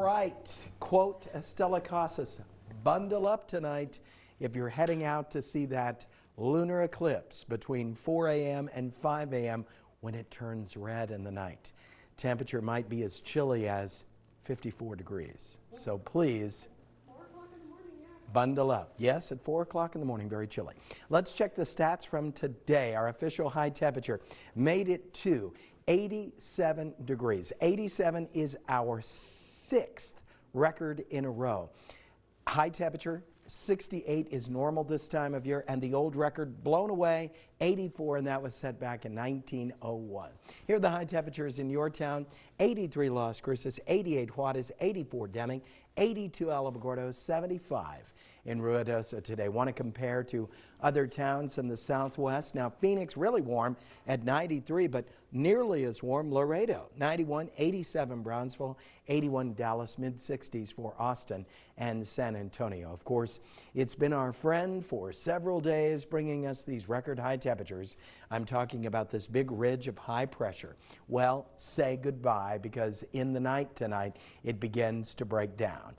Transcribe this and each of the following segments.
right, quote Estella Casas, bundle up tonight if you're heading out to see that lunar eclipse between 4 a.m. and 5 a.m. when it turns red in the night. Temperature might be as chilly as 54 degrees. So please bundle up. Yes, at 4 o'clock in the morning, very chilly. Let's check the stats from today. Our official high temperature made it to 87 degrees. 87 is our 6th record in a row. High temperature, 68 is normal this time of year, and the old record blown away, 84, and that was set back in 1901. Here are the high temperatures in your town: 83 Las Cruces, 88 Juarez, 84 Deming, 82 Alamogordo, 75 in Ruidoso today. Want to compare to other towns in the southwest? Now, Phoenix really warm at 93, but nearly as warm Laredo, 91, 87 Brownsville, 81 Dallas, mid-60s for Austin and San Antonio. Of course, it's been our friend for several days, bringing us these record high temperatures. I'm talking about this big ridge of high pressure. Well, say goodbye, because in the night tonight, it begins to break down.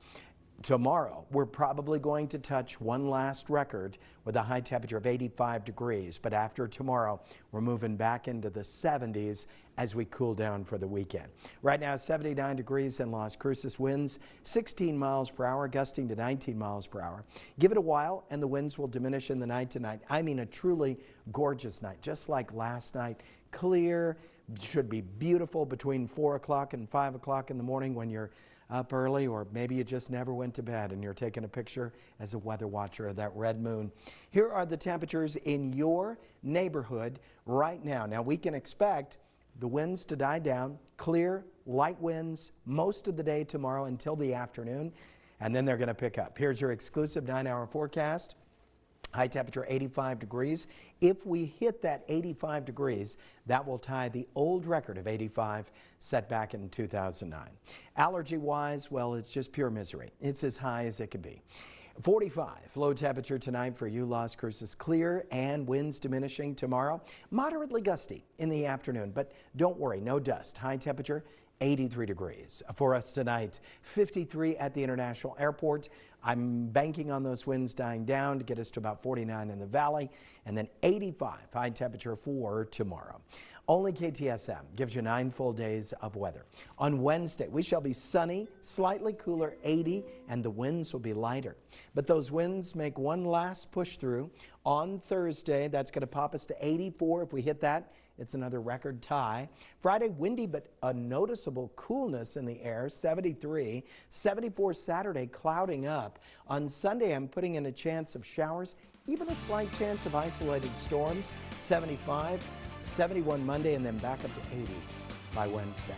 Tomorrow, we're probably going to touch one last record with a high temperature of 85 degrees. But after tomorrow, we're moving back into the 70s as we cool down for the weekend. Right now, 79 degrees in Las Cruces. Winds 16 miles per hour, gusting to 19 miles per hour. Give it a while, and the winds will diminish in the night tonight. I mean, a truly gorgeous night, just like last night. Clear, should be beautiful between 4 o'clock and 5 o'clock in the morning when you're up early, or maybe you just never went to bed and you're taking a picture as a weather watcher of that red moon. Here are the temperatures in your neighborhood right now. Now, we can expect the winds to die down, clear, light winds most of the day tomorrow until the afternoon, and then they're going to pick up. Here's your exclusive 9-hour forecast. High temperature 85 degrees. If we hit that 85 degrees, that will tie the old record of 85 set back in 2009. Allergy-wise, well, it's just pure misery. It's as high as it can be. 45 low temperature tonight for you, Las Cruces. Clear and winds diminishing tomorrow. Moderately gusty in the afternoon, but don't worry, no dust. High temperature 83 degrees. For us tonight, 53 at the International Airport. I'm banking on those winds dying down to get us to about 49 in the valley, and then 85 high temperature for tomorrow. Only KTSM gives you 9 full days of weather. On Wednesday, we shall be sunny, slightly cooler, 80, and the winds will be lighter. But those winds make one last push through. On Thursday, that's going to pop us to 84. If we hit that, it's another record tie. Friday, windy, but a noticeable coolness in the air, 73. 74 Saturday, clouding up. On Sunday, I'm putting in a chance of showers, even a slight chance of isolated storms, 75. 71 Monday, and then back up to 80 by Wednesday.